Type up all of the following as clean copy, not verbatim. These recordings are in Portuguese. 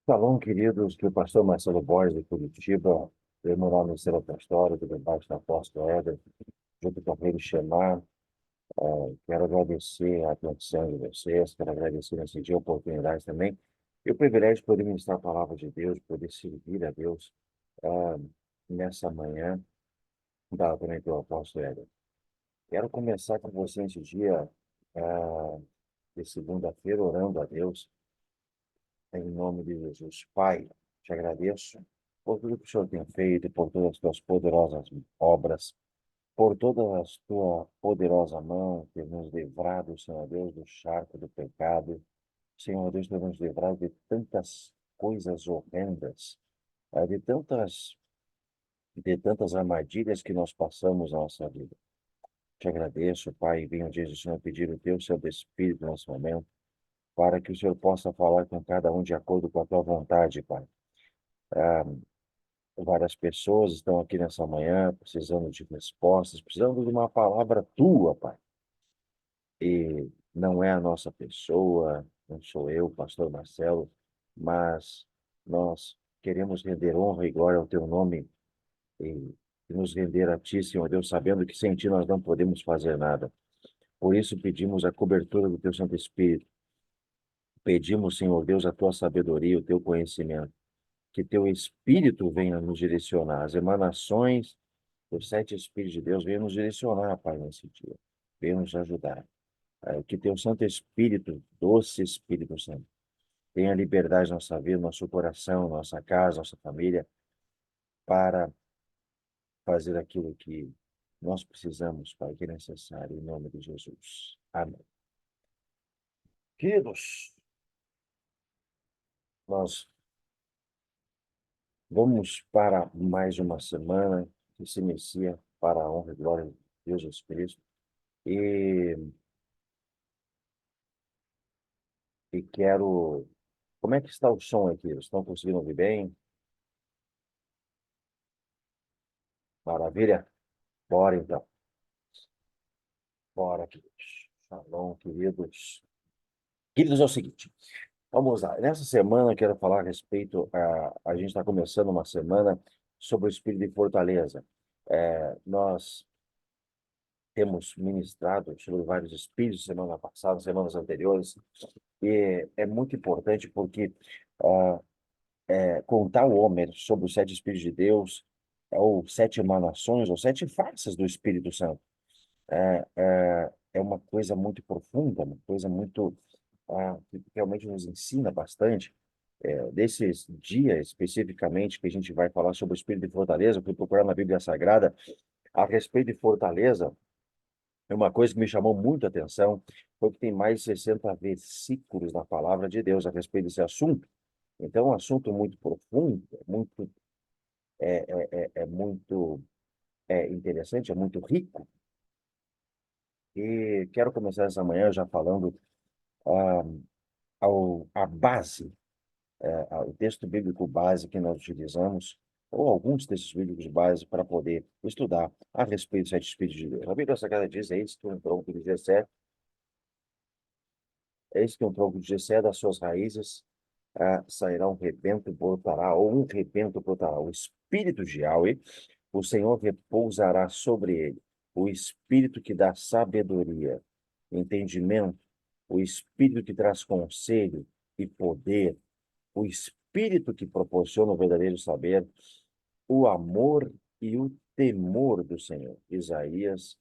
Shalom, queridos, que o pastor Marcelo Borges, de Curitiba, veio morar no Centro Apostólico, debaixo da apóstolo Éder, junto com aquele Shemar. Quero agradecer a atenção de vocês, quero agradecer nesse dia a oportunidade também, e o privilégio de poder ministrar a palavra de Deus, poder servir a Deus ah, nessa manhã, dada também pelo apóstolo Éder. Quero começar com você nesse dia ah, de segunda-feira, orando a Deus, em nome de Jesus. Pai, te agradeço por tudo que o Senhor tem feito, por todas as tuas poderosas obras, por toda a tua poderosa mão que nos livrado, Senhor Deus, do charco do pecado. Senhor Deus, que nos livrado de tantas coisas horrendas, de tantas armadilhas que nós passamos na nossa vida. Te agradeço, Pai, e venho dizer, Senhor, pedir o teu Santo Espírito nesse momento, para que o Senhor possa falar com cada um de acordo com a tua vontade, Pai. Ah, Várias pessoas estão aqui nessa manhã precisando de respostas, precisando de uma palavra tua, Pai. E não é a nossa pessoa, não sou eu, pastor Marcelo, mas nós queremos render honra e glória ao teu nome e, e nos render a ti, Senhor Deus, sabendo que sem ti nós não podemos fazer nada. Por isso pedimos a cobertura do teu Santo Espírito. Pedimos, Senhor Deus, a tua sabedoria, o teu conhecimento. Que teu Espírito venha nos direcionar, as emanações os sete Espíritos de Deus venham nos direcionar, Pai, nesse dia. Venham nos ajudar. Que teu Santo Espírito, doce Espírito Santo, tenha liberdade na nossa vida, nosso coração, nossa casa, nossa família, para fazer aquilo que nós precisamos, Pai, que é necessário, em nome de Jesus. Amém. Queridos, nós vamos para mais uma semana que se inicia para a honra e glória de Jesus Cristo. E, e quero. Como é que está o som aqui? Vocês estão conseguindo ouvir bem? Maravilha? Bora então. Bora, queridos. Shalom, queridos. Queridos, é o seguinte. Vamos lá. Nessa semana eu quero falar a respeito. A gente está começando uma semana sobre o espírito de fortaleza. Nós temos ministrado sobre vários espíritos semana passada, semanas anteriores, e é muito importante porque ah, contar o homem sobre os sete espíritos de Deus, ou sete emanações, ou sete faces do Espírito Santo. É uma coisa muito profunda, uma coisa muito que realmente nos ensina bastante. Desse dia especificamente que a gente vai falar sobre o Espírito de Fortaleza, eu fui procurar na Bíblia Sagrada a respeito de Fortaleza. É uma coisa que me chamou muito a atenção, foi que tem mais de 60 versículos na palavra de Deus a respeito desse assunto. Então, é um assunto muito profundo, é muito interessante, é muito rico. E quero começar essa manhã já falando ah, a base, o texto bíblico base que nós utilizamos, ou alguns textos bíblicos base para poder estudar a respeito dos sete Espíritos de Deus. A Bíblia Sagrada diz, eis que um tronco de Jessé das suas raízes sairá um rebento, brotará, ou um rebento brotará. O Espírito de Yahweh, o Senhor repousará sobre ele. O Espírito que dá sabedoria, entendimento, o Espírito que traz conselho e poder, o Espírito que proporciona o verdadeiro saber, o amor e o temor do Senhor. Isaías,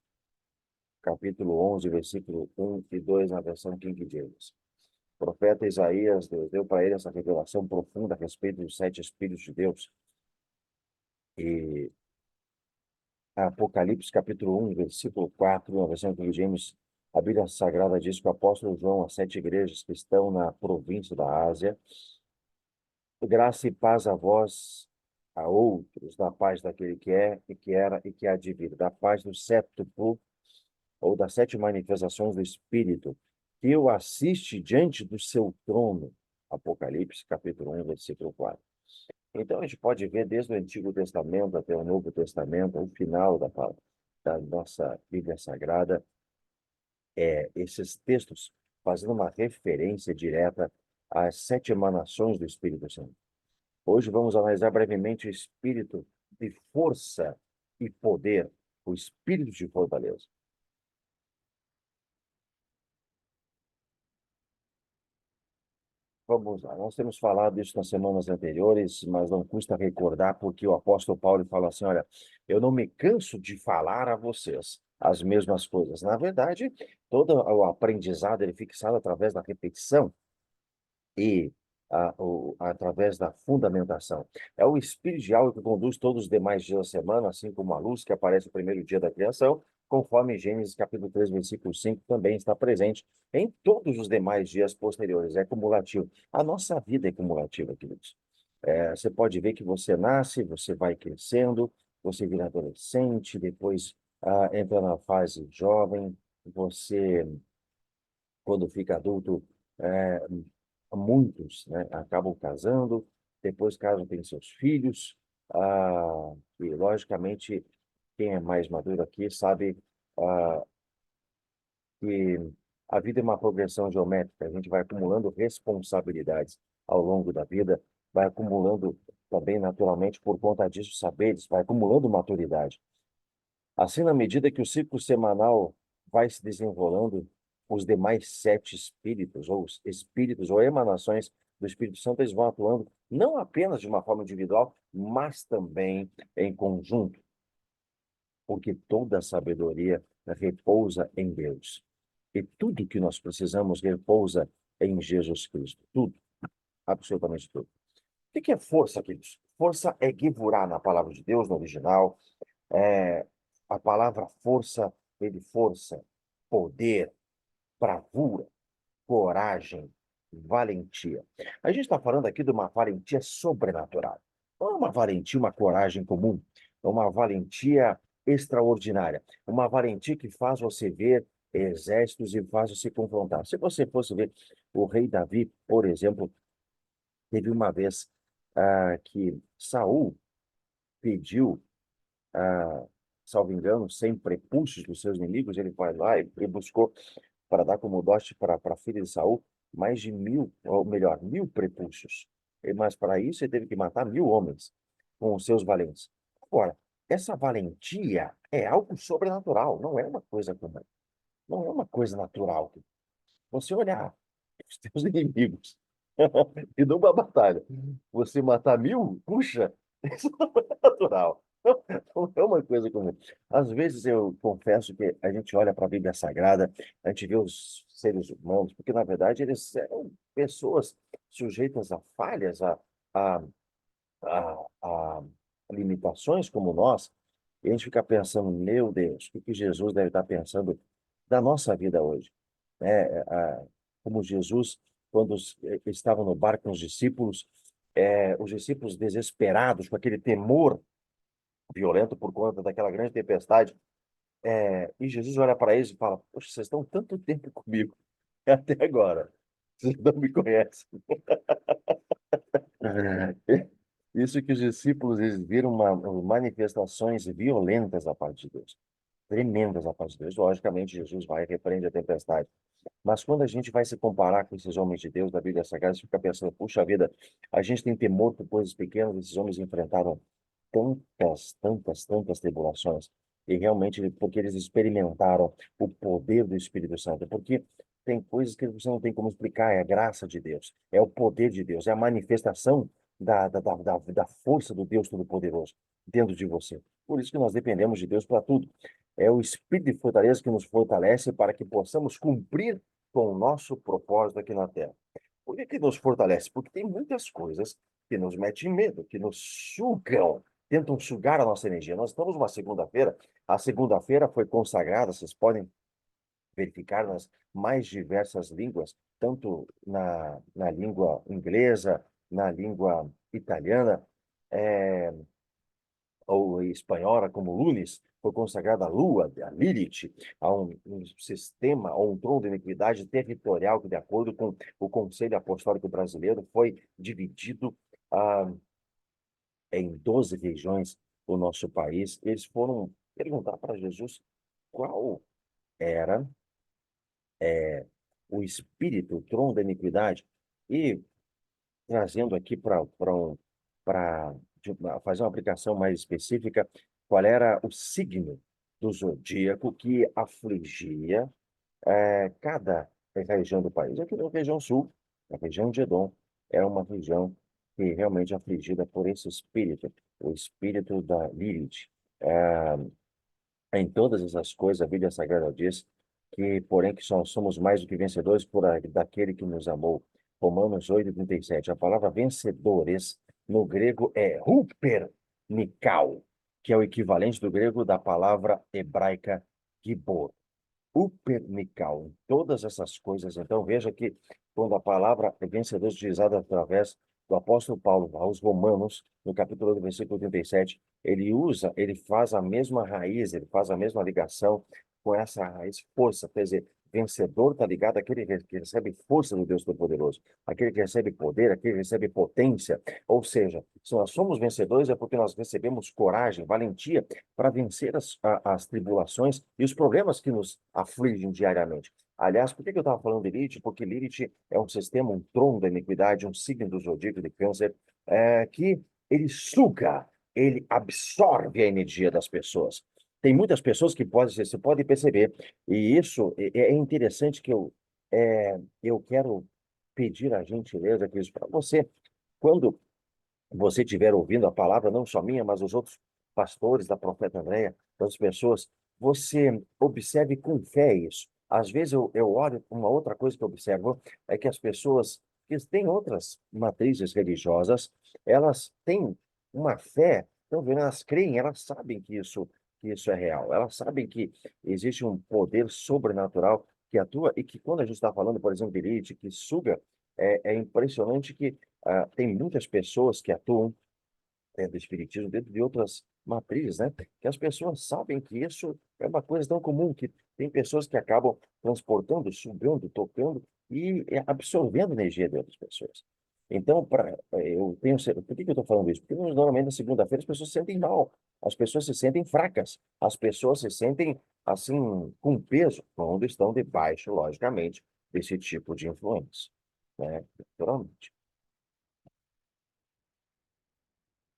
capítulo 11, versículo 1 e 2, na versão King James. O profeta Isaías, Deus deu para ele essa revelação profunda a respeito dos sete Espíritos de Deus. E Apocalipse, capítulo 1, versículo 4, na versão King James, a Bíblia Sagrada diz que o apóstolo João, as sete igrejas que estão na província da Ásia, graça e paz a vós, a outros, da paz daquele que é, e que era, e que há de vir, da paz do séptuplo, ou das sete manifestações do Espírito, que o assiste diante do seu trono. Apocalipse, capítulo 1, versículo 4. Então, a gente pode ver desde o Antigo Testamento até o Novo Testamento, o final da nossa Bíblia Sagrada, esses textos fazendo uma referência direta as 7 emanações do Espírito Santo. Hoje vamos analisar brevemente o espírito de força e poder, o espírito de fortaleza. Vamos lá, nós temos falado isso nas semanas anteriores, mas não custa recordar, porque o apóstolo Paulo fala assim: olha, eu não me canso de falar a vocês as mesmas coisas. Na verdade, todo o aprendizado ele é fixado através da repetição e através da fundamentação. É o espírito de algo que conduz todos os demais dias da semana, assim como a luz que aparece no primeiro dia da criação, conforme Gênesis capítulo 3, versículo 5, também está presente em todos os demais dias posteriores. É cumulativo. A nossa vida é cumulativa, queridos. Você pode ver que você nasce, você vai crescendo, você vira adolescente, depois entra na fase jovem, você, quando fica adulto, é, muitos, né, acabam casando, depois casam, têm seus filhos, e logicamente quem é mais maduro aqui sabe ah, que a vida é uma progressão geométrica, a gente vai acumulando responsabilidades ao longo da vida, vai acumulando também naturalmente por conta disso saberes, vai acumulando maturidade. Assim, na medida que o ciclo semanal vai se desenrolando, os demais 7 espíritos ou emanações do Espírito Santo, eles vão atuando não apenas de uma forma individual, mas também em conjunto, porque toda a sabedoria repousa em Deus. E tudo que nós precisamos repousa em Jesus Cristo. Tudo, absolutamente tudo. O que é força, queridos? Força é gevurah na palavra de Deus, no original. É, a palavra força, força, poder, bravura, coragem, valentia. A gente está falando aqui de uma valentia sobrenatural. Não é uma valentia, uma coragem comum. É uma valentia extraordinária. Uma valentia que faz você ver exércitos e faz você confrontar. Se você fosse ver o rei Davi, por exemplo, teve uma vez que Saul pediu salvo engano, 100 prepúcios dos seus inimigos, ele vai lá e buscou para dar como dote para a filha de Saul mais de 1.000, ou melhor, 1.000 prepúcios. Mas para isso ele teve que matar 1.000 homens com os seus valentes. Agora, essa valentia é algo sobrenatural, não é uma coisa comum, não é uma coisa natural. Você olhar os seus inimigos e numa batalha, você matar 1.000, puxa, isso não é natural. Não é uma coisa comum. Às vezes eu confesso que a gente olha para a Bíblia Sagrada, a gente vê os seres humanos, porque na verdade eles eram pessoas sujeitas a falhas, a, a limitações como nós, e a gente fica pensando, meu Deus, o que Jesus deve estar pensando da nossa vida hoje? Como Jesus, quando estavam no barco com os discípulos desesperados, com aquele temor violento por conta daquela grande tempestade, e Jesus olha para eles e fala: poxa, vocês estão tanto tempo comigo, até agora, vocês não me conhecem. Isso que os discípulos eles viram manifestações violentas da parte de Deus, tremendas da parte de Deus. Logicamente, Jesus vai e repreende a tempestade. Mas quando a gente vai se comparar com esses homens de Deus da Bíblia Sagrada, você fica pensando, puxa vida, a gente tem temor por coisas pequenas, esses homens enfrentaram tantas tribulações. E realmente, porque eles experimentaram o poder do Espírito Santo. Porque tem coisas que você não tem como explicar, é a graça de Deus, é o poder de Deus, é a manifestação da força do Deus Todo-Poderoso dentro de você. Por isso que nós dependemos de Deus para tudo. É o Espírito de fortaleza que nos fortalece para que possamos cumprir com o nosso propósito aqui na Terra. Por que que nos fortalece? Porque tem muitas coisas que nos metem medo, que nos sugam, tentam sugar a nossa energia. Nós estamos numa segunda-feira, a segunda-feira foi consagrada, vocês podem verificar nas mais diversas línguas, tanto na língua inglesa, na língua italiana, é, ou espanhola, como Lunes, foi consagrada a Lua, a Lilith, a um sistema, a um trono de iniquidade territorial que, de acordo com o Conselho Apostólico Brasileiro, foi dividido em 12 regiões do nosso país. Eles foram perguntar para Jesus qual era o espírito, o trono da iniquidade, E trazendo aqui para fazer uma aplicação mais específica, qual era o signo do zodíaco que afligia cada região do país. Aqui na região sul, a região de Edom, é uma região que realmente é afligida por esse espírito, o espírito da Lilith. É, em todas essas coisas, a Bíblia Sagrada diz que, porém, que só somos mais do que vencedores daquele que nos amou. Romanos 8:37. A palavra vencedores no grego é hupernikao, que é o equivalente do grego da palavra hebraica gibor. Upernical, em todas essas coisas. Então, veja que quando a palavra é vencedor utilizada através do apóstolo Paulo aos Romanos, no capítulo 8, versículo 37, ele faz a mesma raiz, ele faz a mesma ligação com essa raiz força, quer dizer, vencedor está ligado àquele que recebe força do Deus Todo-Poderoso, aquele que recebe poder, aquele que recebe potência, ou seja, se nós somos vencedores é porque nós recebemos coragem, valentia para vencer as tribulações e os problemas que nos afligem diariamente. Aliás, por que eu estava falando de Lilith? Porque Lilith é um sistema, um trono da iniquidade, um signo do zodíaco de Câncer, que ele suga, ele absorve a energia das pessoas. Tem muitas pessoas que você pode perceber, e isso é interessante que eu quero pedir a gentileza, Cris, para você, quando você estiver ouvindo a palavra, não só minha, mas os outros pastores da profeta Andréia, das pessoas, você observe com fé isso. Às vezes eu olho, uma outra coisa que eu observo é que as pessoas que têm outras matrizes religiosas, elas têm uma fé, então, elas creem, elas sabem que isso é real, elas sabem que existe um poder sobrenatural que atua e que quando a gente está falando, por exemplo, de elite, que suga, é impressionante que tem muitas pessoas que atuam dentro do espiritismo, dentro de outras matrizes, né? Que as pessoas sabem que isso é uma coisa tão comum, que tem pessoas que acabam transportando, sugando, tocando e absorvendo energia de outras pessoas. Então, por que que eu estou falando isso? Porque normalmente na segunda-feira as pessoas se sentem mal, as pessoas se sentem fracas, as pessoas se sentem assim com peso quando estão debaixo, logicamente, desse tipo de influência, né? Naturalmente.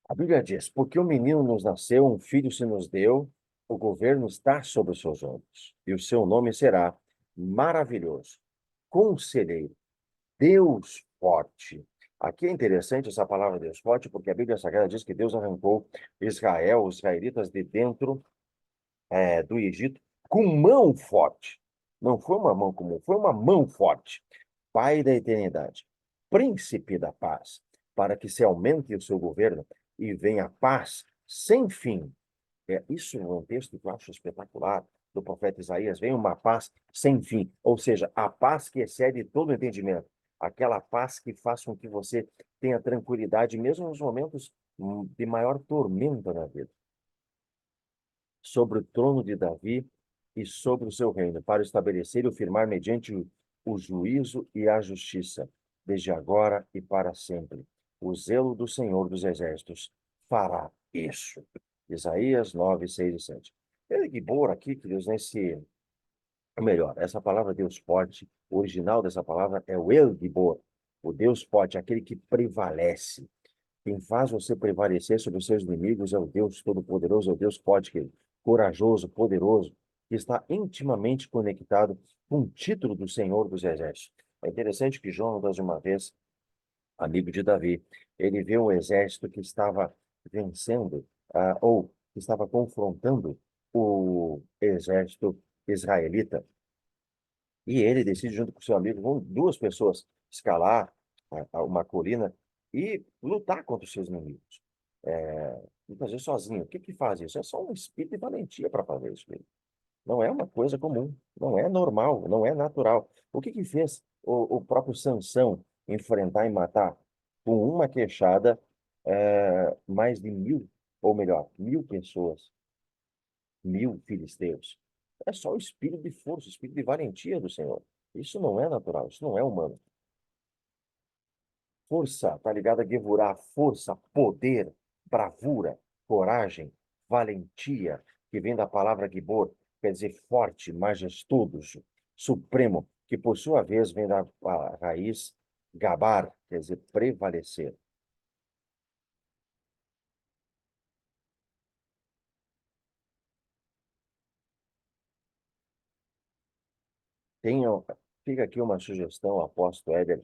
A Bíblia diz: porque um menino nos nasceu, um filho se nos deu, o governo está sobre os seus ombros, e o seu nome será Maravilhoso, Conselheiro, Deus Forte. Aqui é interessante essa palavra Deus Forte, porque a Bíblia Sagrada diz que Deus arrancou Israel, os israelitas, de dentro do Egito com mão forte. Não foi uma mão comum, foi uma mão forte. Pai da eternidade, príncipe da paz, para que se aumente o seu governo e venha a paz sem fim. Isso é um texto que eu acho espetacular, do profeta Isaías. Vem uma paz sem fim, ou seja, a paz que excede todo entendimento. Aquela paz que faz com que você tenha tranquilidade, mesmo nos momentos de maior tormenta na vida, sobre o trono de Davi e sobre o seu reino, para estabelecer e o firmar mediante o juízo e a justiça, desde agora e para sempre. O zelo do Senhor dos Exércitos fará isso. Isaías 9, 6 e 7. Ele que bora aqui, queridos, ou melhor, essa palavra Deus forte, o original dessa palavra é o El Gibor, o Deus forte, aquele que prevalece. Quem faz você prevalecer sobre os seus inimigos é o Deus Todo-Poderoso, é o Deus forte, corajoso, poderoso, que está intimamente conectado com o título do Senhor dos Exércitos. É interessante que Jonatas, uma vez, amigo de Davi, ele vê um exército que estava vencendo, ou que estava confrontando o exército israelita, e ele decide, junto com seu amigo, vão duas pessoas escalar uma colina e lutar contra os seus inimigos. Muitas vezes sozinho. O que que faz isso? É só um espírito de valentia para fazer isso mesmo. Não é uma coisa comum, não é normal, não é natural. O que que fez o próprio Sansão enfrentar e matar com uma queixada mais de 1.000, ou melhor, 1.000 pessoas, 1.000 filisteus? É só o espírito de força, o espírito de valentia do Senhor. Isso não é natural, isso não é humano. Força, está ligado a Gevurah, força, poder, bravura, coragem, valentia, que vem da palavra Gibor, quer dizer forte, majestoso, supremo, que por sua vez vem da raiz Gabar quer dizer prevalecer. Tenha, fica aqui uma sugestão, o apóstolo Éder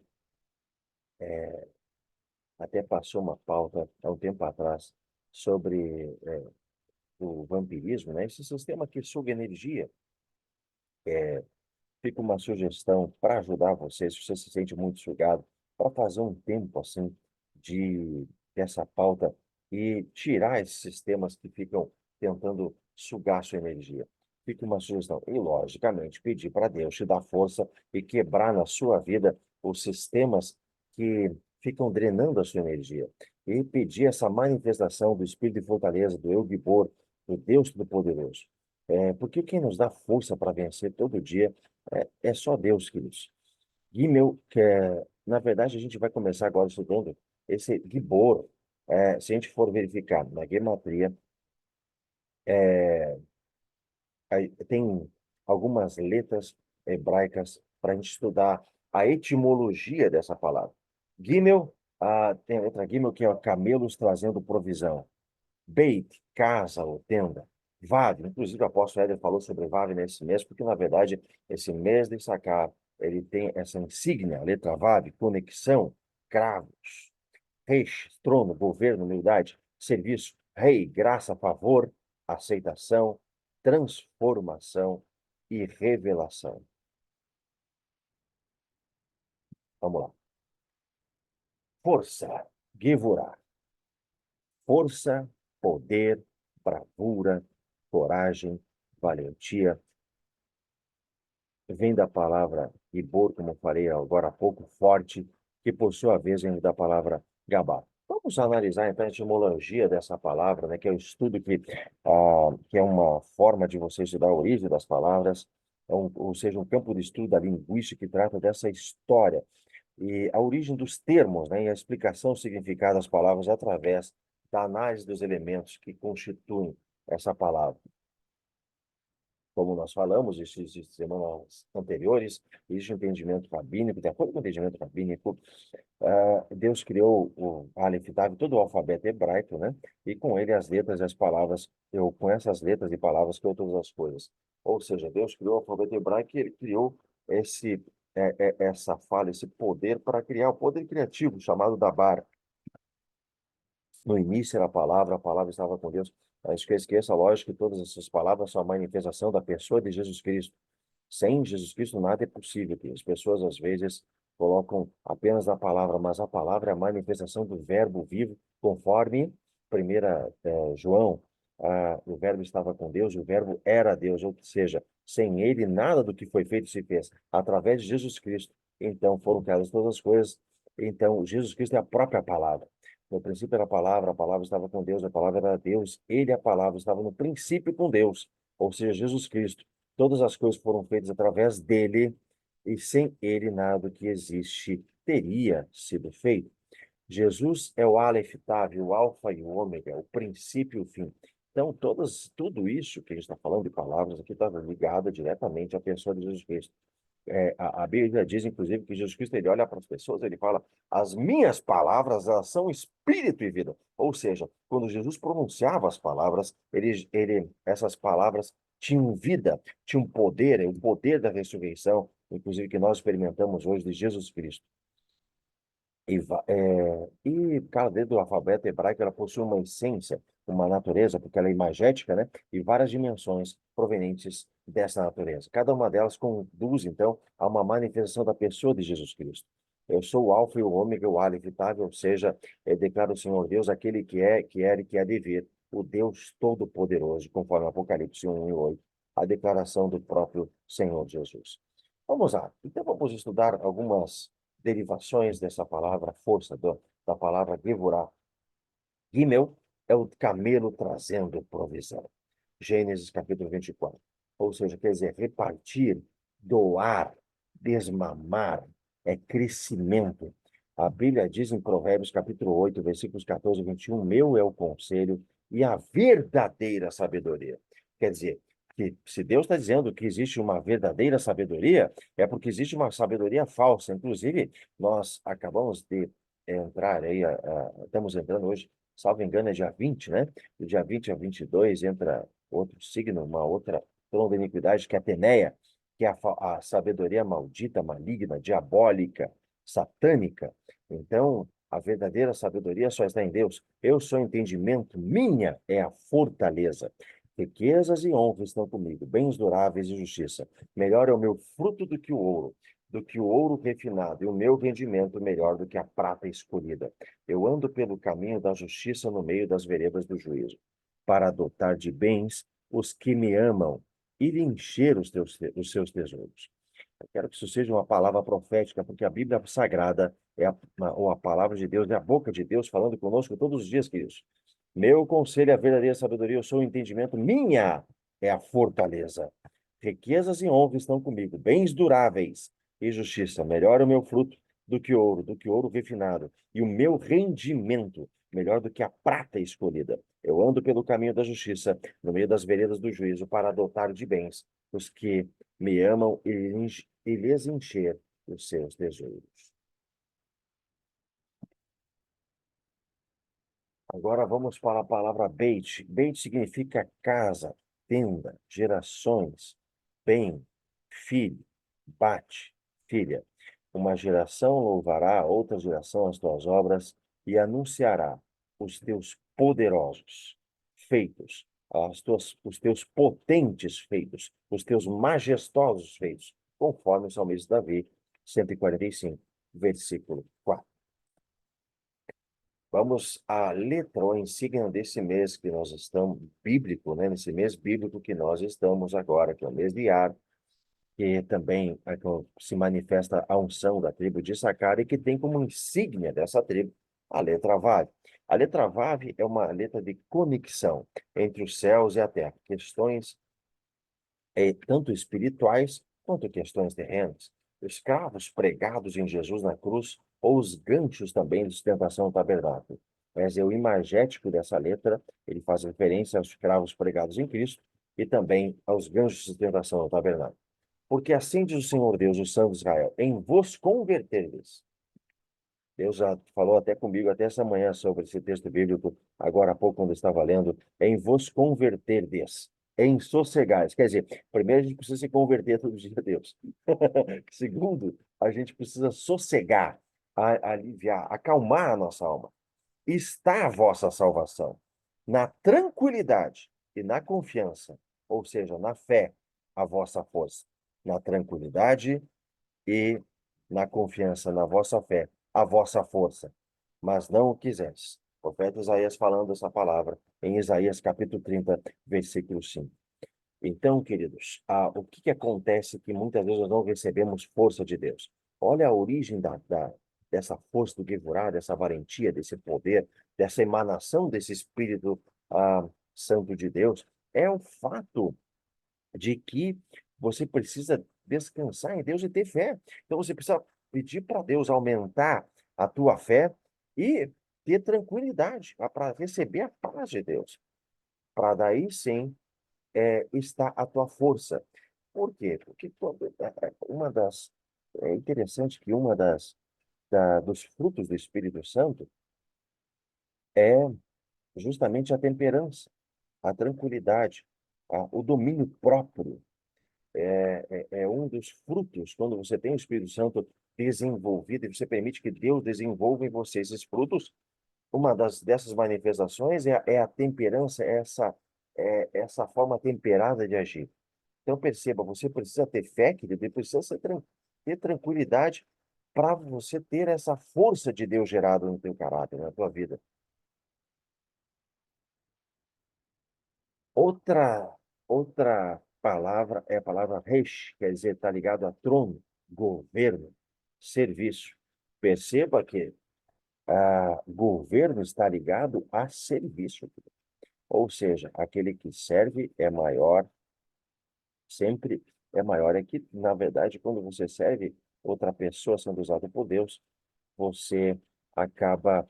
até passou uma pauta há um tempo atrás sobre o vampirismo, né? Esse sistema que suga energia. Fica uma sugestão para ajudar você, se você se sente muito sugado, para fazer um tempo assim dessa pauta e tirar esses sistemas que ficam tentando sugar sua energia. Fica uma sugestão. E, logicamente, pedir para Deus te dar força e quebrar na sua vida os sistemas que ficam drenando a sua energia. E pedir essa manifestação do Espírito de fortaleza, do Eu Gibor, do Deus Todo-Poderoso. Porque quem nos dá força para vencer todo dia é só Deus, queridos. Gimel, na verdade, a gente vai começar agora estudando esse Gibor. Se a gente for verificar na gematria, é, aí tem algumas letras hebraicas para a gente estudar a etimologia dessa palavra. Gimel, tem a letra Gimel, que é camelos trazendo provisão. Beit, casa ou tenda. Vav, inclusive o apóstolo Éder falou sobre Vav nesse mês, porque na verdade esse mês de Issacar, ele tem essa insígnia, a letra Vav, conexão, cravos, reis, trono, governo, humildade, serviço, rei, graça, favor, aceitação, transformação e revelação. Vamos lá. Força, Gevurah. Força, poder, bravura, coragem, valentia. Vem da palavra Gibor, como eu falei agora há pouco, forte, que por sua vez vem da palavra Gabá. Vamos analisar então a etimologia dessa palavra, né, que é o estudo que é uma forma de você estudar a origem das palavras, ou seja, um campo de estudo da linguística que trata dessa história e a origem dos termos, né, e a explicação do significado das palavras através da análise dos elementos que constituem essa palavra. Como nós falamos em semanas anteriores, existe um entendimento rabínico, de acordo com o entendimento rabínico, Deus criou o Aleph Tav, todo o alfabeto hebraico, né? E com ele as letras e as palavras, com essas letras e palavras criou todas as coisas. Ou seja, Deus criou o alfabeto hebraico e ele criou essa fala, esse poder para criar o poder criativo chamado Dabar. No início era a palavra estava com Deus. Mas que esqueça, lógico, que todas essas palavras são a manifestação da pessoa de Jesus Cristo. Sem Jesus Cristo nada é possível. Que as pessoas às vezes colocam apenas a palavra, mas a palavra é a manifestação do Verbo vivo, conforme primeira João, o Verbo estava com Deus, o Verbo era Deus, ou seja, sem ele nada do que foi feito se fez. Através de Jesus Cristo, então foram criadas todas as coisas. Então Jesus Cristo é a própria palavra. No princípio era a palavra estava com Deus, a palavra era Deus, ele, a palavra, estava no princípio com Deus, ou seja, Jesus Cristo. Todas as coisas foram feitas através dele, e sem ele nada que existe teria sido feito. Jesus é o Aleph Tav, o Alfa e o Ômega, o princípio e o fim. Então, tudo isso que a gente está falando de palavras aqui está ligado diretamente à pessoa de Jesus Cristo. A Bíblia diz, inclusive, que Jesus Cristo ele olha para as pessoas, ele fala: as minhas palavras, elas são espírito e vida. Ou seja, quando Jesus pronunciava as palavras, essas palavras tinham vida, tinham poder, o poder da ressurreição, inclusive que nós experimentamos hoje de Jesus Cristo. E cada letra do alfabeto hebraico ela possui uma essência, uma natureza, porque ela é imagética, né? E várias dimensões provenientes dessa natureza. Cada uma delas conduz, então, a uma manifestação da pessoa de Jesus Cristo. Eu sou o Alfa e o Ômega, o Aleph, Tav, ou seja, declara o Senhor Deus, aquele que é, que era e que há de vir, o Deus Todo-Poderoso, conforme Apocalipse 1 e 8, a declaração do próprio Senhor Jesus. Vamos lá. Então, vamos estudar algumas derivações dessa palavra, força da palavra devorar. Gimel é o camelo trazendo provisão. Gênesis capítulo 24. Ou seja, quer dizer, repartir, doar, desmamar, é crescimento. A Bíblia diz em Provérbios capítulo 8, versículos 14 e 21, meu é o conselho e a verdadeira sabedoria. Quer dizer, que se Deus está dizendo que existe uma verdadeira sabedoria, é porque existe uma sabedoria falsa. Inclusive, nós acabamos de entrar aí, estamos entrando hoje, salvo engano, é dia 20, né? Do dia 20 a 22 entra outro signo, uma outra trono da iniquidade, que é Ateneia, que é a sabedoria maldita, maligna, diabólica, satânica. Então, a verdadeira sabedoria só está em Deus. Eu sou entendimento, minha é a fortaleza. Riquezas e honra estão comigo, bens duráveis e justiça. Melhor é o meu fruto do que o ouro refinado, e o meu rendimento melhor do que a prata escolhida. Eu ando pelo caminho da justiça no meio das veredas do juízo, para adotar de bens os que me amam e lhe encher os seus tesouros. Eu quero que isso seja uma palavra profética, porque a Bíblia Sagrada ou a palavra de Deus, é a boca de Deus falando conosco todos os dias, queridos. Meu conselho é a verdadeira sabedoria, eu sou o entendimento, minha é a fortaleza. Riquezas e honra estão comigo, bens duráveis e justiça. Melhor é o meu fruto do que ouro refinado, e o meu rendimento melhor do que a prata escolhida. Eu ando pelo caminho da justiça, no meio das veredas do juízo, para adotar de bens os que me amam e lhes encher os seus tesouros. Agora vamos para a palavra Beit. Beit significa casa, tenda, gerações, bem, filho, bate, filha. Uma geração louvará outra geração as tuas obras e anunciará os teus poderosos feitos, os teus potentes feitos, os teus majestosos feitos, conforme o salmista Davi, 145, versículo 4. Vamos à letra ou insígnia desse mês que nós estamos, bíblico, né? Nesse mês bíblico que nós estamos agora, que é o mês de Ar, que também é que se manifesta a unção da tribo de Issacar e que tem como insígnia dessa tribo a letra Vav. A letra Vav é uma letra de conexão entre os céus e a terra, questões tanto espirituais quanto questões terrenas. Os cravos pregados em Jesus na cruz, ou os ganchos também de sustentação do tabernáculo. Mas é o imagético dessa letra, ele faz referência aos cravos pregados em Cristo e também aos ganchos de sustentação do tabernáculo. Porque assim diz o Senhor Deus, o Santo de Israel, em vos converterdes. Deus já falou até comigo, até essa manhã, sobre esse texto bíblico, agora há pouco, quando eu estava lendo, em vos converterdes, em sossegares. Quer dizer, primeiro a gente precisa se converter todo dia a Deus. Segundo, a gente precisa sossegar, aliviar, acalmar a nossa alma. Está a vossa salvação na tranquilidade e na confiança, ou seja, na fé, a vossa força. Na tranquilidade e na confiança na vossa fé, a vossa força, mas não o quiseste. O profeta Isaías falando essa palavra em Isaías capítulo 30, versículo 5. Então, queridos, o que acontece que muitas vezes nós não recebemos força de Deus? Olha a origem dessa força do Gevurah, dessa valentia, desse poder, dessa emanação desse Espírito Santo de Deus, é o fato de que você precisa descansar em Deus e ter fé. Então você precisa pedir para Deus aumentar a tua fé e ter tranquilidade para receber a paz de Deus. Para daí sim está a tua força. Por quê? Porque uma das é interessante que uma dos frutos do Espírito Santo é justamente a temperança, a tranquilidade, o domínio próprio. É um dos frutos, quando você tem o Espírito Santo desenvolvido, e você permite que Deus desenvolva em você esses frutos, dessas manifestações é a temperança, essa forma temperada de agir. Então, perceba, você precisa ter fé, querido, e precisa ter tranquilidade para você ter essa força de Deus gerada no teu caráter, na tua vida. Outra, outra palavra é a palavra resh, quer dizer, está ligado a trono, governo, serviço. Perceba que governo está ligado a serviço. Ou seja, aquele que serve é maior, sempre é maior. É que, na verdade, quando você serve outra pessoa sendo usada por Deus, você acaba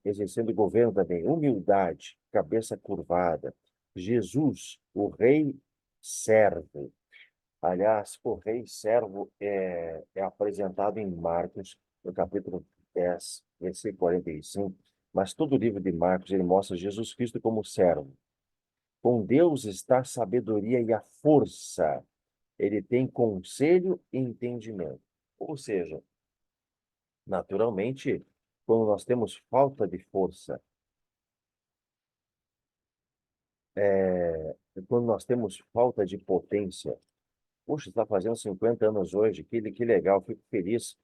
exercendo o governo também. Humildade, cabeça curvada. Jesus, o rei servo. Aliás, o rei servo é apresentado em Marcos, no capítulo 10, versículo 45, mas todo o livro de Marcos ele mostra Jesus Cristo como servo. Com Deus está a sabedoria e a força. Ele tem conselho e entendimento. Ou seja, naturalmente, quando nós temos falta de força, quando nós temos falta de potência, puxa, está fazendo 50 anos hoje, que legal, fico feliz.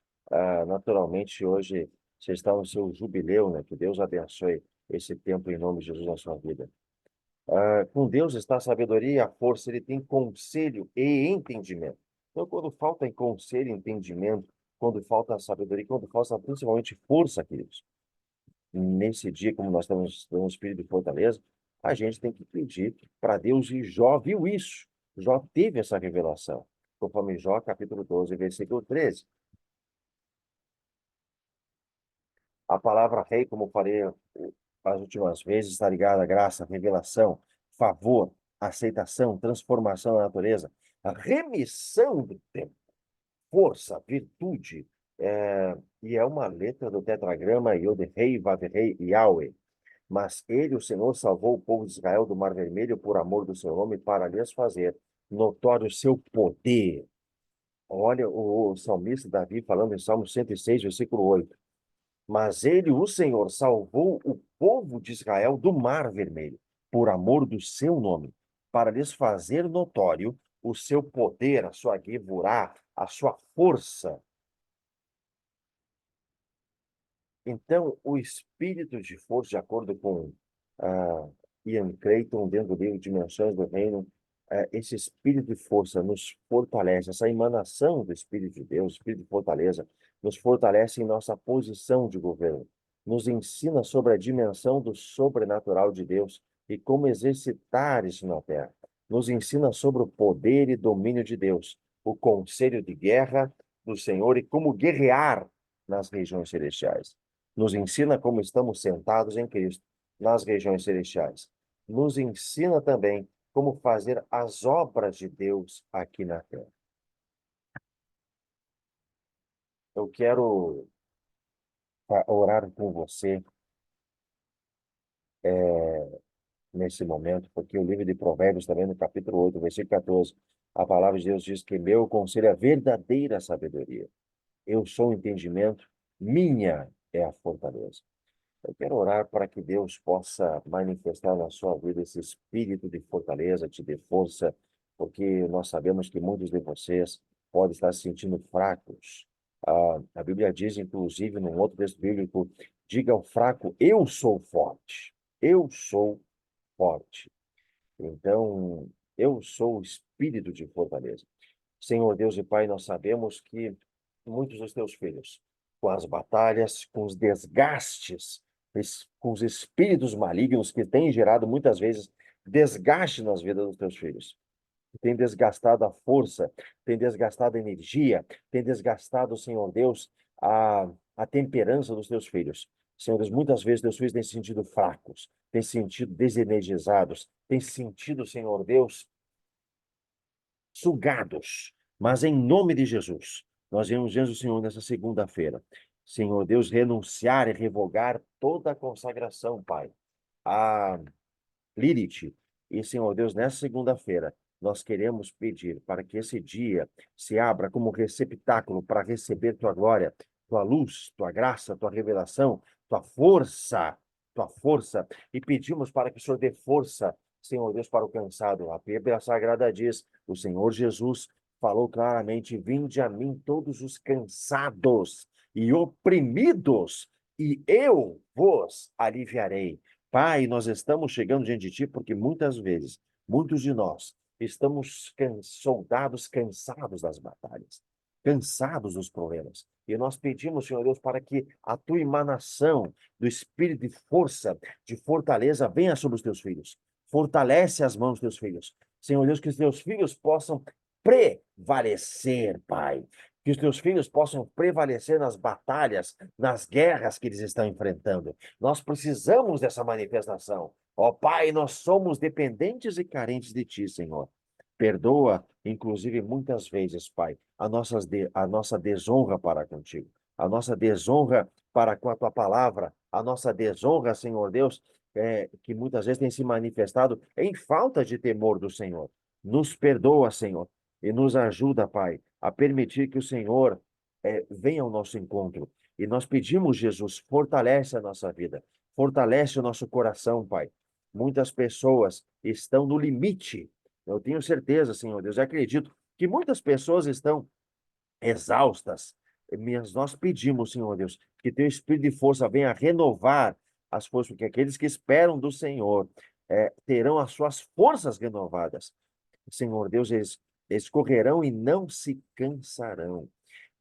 Naturalmente, hoje você está no seu jubileu, né? Que Deus abençoe esse tempo em nome de Jesus na sua vida. Com Deus está a sabedoria e a força, ele tem conselho e entendimento. Então, quando falta em conselho e entendimento, quando falta sabedoria, quando falta principalmente força, queridos, nesse dia, como nós estamos no espírito de fortaleza, a gente tem que pedir para Deus, e Jó viu isso. Jó teve essa revelação, conforme Jó, capítulo 12, versículo 13. A palavra rei, como falei as últimas vezes, está ligada à graça, revelação, favor, aceitação, transformação da natureza, a remissão do tempo, força, virtude, e é uma letra do tetragrama Yod-Rei, Vav-Rei e Yahweh. Mas ele, o Senhor, salvou o povo de Israel do Mar Vermelho por amor do seu nome, para lhes fazer notório o seu poder. Olha o salmista Davi falando em Salmo 106, versículo 8. Mas ele, o Senhor, salvou o povo de Israel do Mar Vermelho, por amor do seu nome, para lhes fazer notório o seu poder, a sua gevurá, a sua força. Então, o espírito de força, de acordo com Ian Creighton, dentro do livro Dimensões do Reino, esse espírito de força nos fortalece, essa emanação do Espírito de Deus, espírito de fortaleza, nos fortalece em nossa posição de governo, nos ensina sobre a dimensão do sobrenatural de Deus e como exercitar isso na terra, nos ensina sobre o poder e domínio de Deus, o conselho de guerra do Senhor e como guerrear nas regiões celestiais. Nos ensina como estamos sentados em Cristo nas regiões celestiais. Nos ensina também como fazer as obras de Deus aqui na terra. Eu quero orar com você nesse momento, porque o livro de Provérbios, também no capítulo 8, versículo 14, a palavra de Deus diz que meu conselho é verdadeira sabedoria. Eu sou o entendimento, minha é a fortaleza. Eu quero orar para que Deus possa manifestar na sua vida esse espírito de fortaleza, te dê força, porque nós sabemos que muitos de vocês podem estar se sentindo fracos. A Bíblia diz, inclusive, num outro texto bíblico, diga ao fraco, eu sou forte. Eu sou forte. Então, eu sou o espírito de fortaleza. Senhor Deus e Pai, nós sabemos que muitos dos teus filhos, com as batalhas, com os desgastes, com os espíritos malignos que têm gerado muitas vezes desgaste nas vidas dos teus filhos, tem desgastado a força, tem desgastado a energia, tem desgastado, Senhor Deus, a temperança dos teus filhos. Senhor Deus, muitas vezes teus filhos têm se sentido fracos, têm se sentido desenergizados, têm se sentido, Senhor Deus, sugados. Mas em nome de Jesus, nós vemos diante do Senhor nessa segunda-feira. Senhor Deus, renunciar e revogar toda a consagração, Pai, a Lilith. E, Senhor Deus, nessa segunda-feira, nós queremos pedir para que esse dia se abra como receptáculo para receber tua glória, tua luz, tua graça, tua revelação, tua força. E pedimos para que o Senhor dê força, Senhor Deus, para o cansado. A Bíblia Sagrada diz, o Senhor Jesus falou claramente, vinde a mim todos os cansados e oprimidos, e eu vos aliviarei. Pai, nós estamos chegando diante de Ti porque muitas vezes, muitos de nós, estamos soldados cansados das batalhas, cansados dos problemas. E nós pedimos, Senhor Deus, para que a Tua emanação do Espírito de força, de fortaleza, venha sobre os Teus filhos. Fortalece as mãos dos Teus filhos. Senhor Deus, que os Teus filhos possam prevalecer, Pai. Que os Teus filhos possam prevalecer nas batalhas, nas guerras que eles estão enfrentando. Nós precisamos dessa manifestação. Ó Pai, nós somos dependentes e carentes de Ti, Senhor. Perdoa, inclusive, muitas vezes, Pai, a nossa desonra para contigo, a nossa desonra para com a tua palavra, a nossa desonra, Senhor Deus, que muitas vezes tem se manifestado em falta de temor do Senhor. Nos perdoa, Senhor, e nos ajuda, Pai, a permitir que o Senhor venha ao nosso encontro. E nós pedimos, Jesus, fortalece a nossa vida, fortalece o nosso coração, Pai. Muitas pessoas estão no limite. Eu tenho certeza, Senhor Deus, eu acredito que muitas pessoas estão exaustas. Mas nós pedimos, Senhor Deus, que teu espírito de força venha renovar as forças, porque aqueles que esperam do Senhor terão as suas forças renovadas. Senhor Deus, eles correrão e não se cansarão.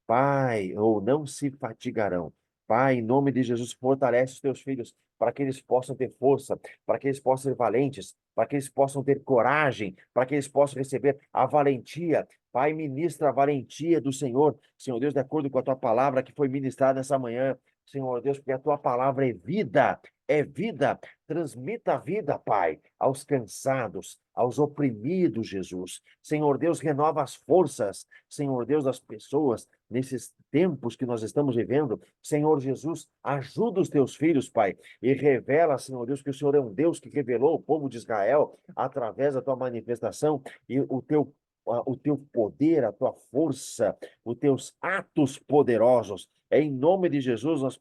Pai, ou não se fatigarão. Pai, em nome de Jesus, fortalece os teus filhos para que eles possam ter força, para que eles possam ser valentes, para que eles possam ter coragem, para que eles possam receber a valentia. Pai, ministra a valentia do Senhor, Senhor Deus, de acordo com a tua palavra que foi ministrada nessa manhã. Senhor Deus, porque a tua palavra é vida, é vida. Transmita a vida, Pai, aos cansados, aos oprimidos, Jesus. Senhor Deus, renova as forças, Senhor Deus, das pessoas nesses tempos que nós estamos vivendo. Senhor Jesus, ajuda os teus filhos, Pai, e revela, Senhor Deus, que o Senhor é um Deus que revelou o povo de Israel através da tua manifestação e o teu poder, a tua força, os teus atos poderosos. Em nome de Jesus, nós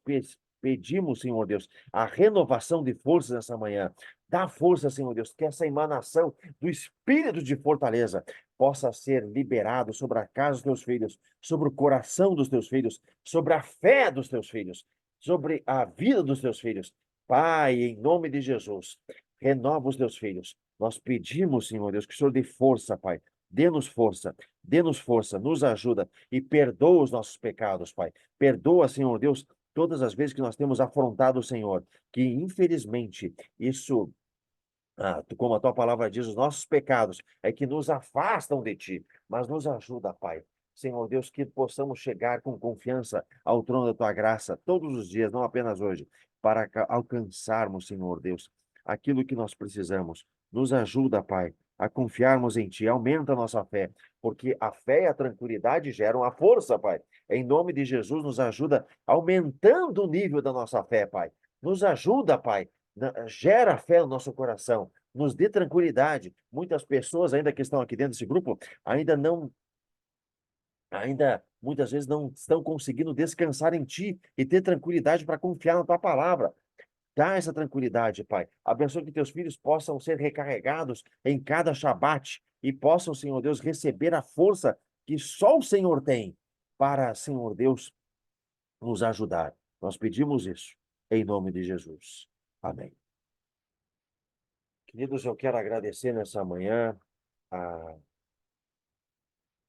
pedimos, Senhor Deus, a renovação de forças nessa manhã. Dá força, Senhor Deus, que essa emanação do espírito de fortaleza possa ser liberado sobre a casa dos teus filhos, sobre o coração dos teus filhos, sobre a fé dos teus filhos, sobre a vida dos teus filhos. Pai, em nome de Jesus, renova os teus filhos. Nós pedimos, Senhor Deus, que o Senhor dê força, Pai. Dê-nos força, nos ajuda e perdoa os nossos pecados, Pai. Perdoa, Senhor Deus, todas as vezes que nós temos afrontado o Senhor, que infelizmente isso como a tua palavra diz, os nossos pecados é que nos afastam de ti, mas nos ajuda, Pai. Senhor Deus, que possamos chegar com confiança ao trono da tua graça todos os dias, não apenas hoje, para alcançarmos, Senhor Deus, aquilo que nós precisamos. Nos ajuda, Pai, a confiarmos em ti, aumenta a nossa fé, porque a fé e a tranquilidade geram a força, Pai. Em nome de Jesus, nos ajuda aumentando o nível da nossa fé, Pai. Nos ajuda, Pai, gera fé no nosso coração, nos dê tranquilidade. Muitas pessoas, ainda que estão aqui dentro desse grupo, ainda muitas vezes não estão conseguindo descansar em Ti e ter tranquilidade para confiar na Tua palavra. Dá essa tranquilidade, Pai. Abençoa que Teus filhos possam ser recarregados em cada Shabat e possam, Senhor Deus, receber a força que só o Senhor tem para, Senhor Deus, nos ajudar. Nós pedimos isso em nome de Jesus. Amém. Queridos, eu quero agradecer nessa manhã a,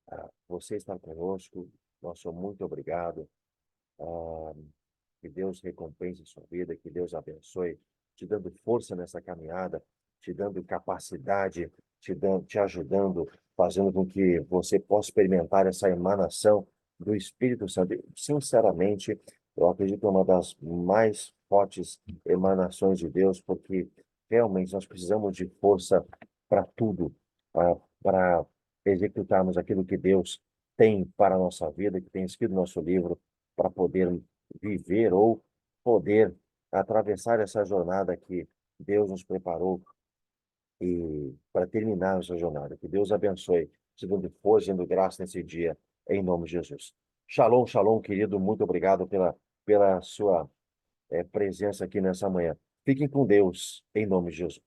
a você estar conosco. Nosso muito obrigado. Ah, que Deus recompense a sua vida, que Deus abençoe, te dando força nessa caminhada, te dando capacidade, te ajudando, fazendo com que você possa experimentar essa emanação do Espírito Santo. Sinceramente, eu acredito que é uma das mais fortes emanações de Deus, porque realmente nós precisamos de força para tudo, para executarmos aquilo que Deus tem para a nossa vida, que tem escrito no nosso livro, para poder viver ou poder atravessar essa jornada que Deus nos preparou e para terminar essa jornada. Que Deus abençoe, te dando força, dando graça nesse dia, em nome de Jesus. Shalom, shalom, querido. Muito obrigado pela sua presença aqui nessa manhã. Fiquem com Deus, em nome de Jesus.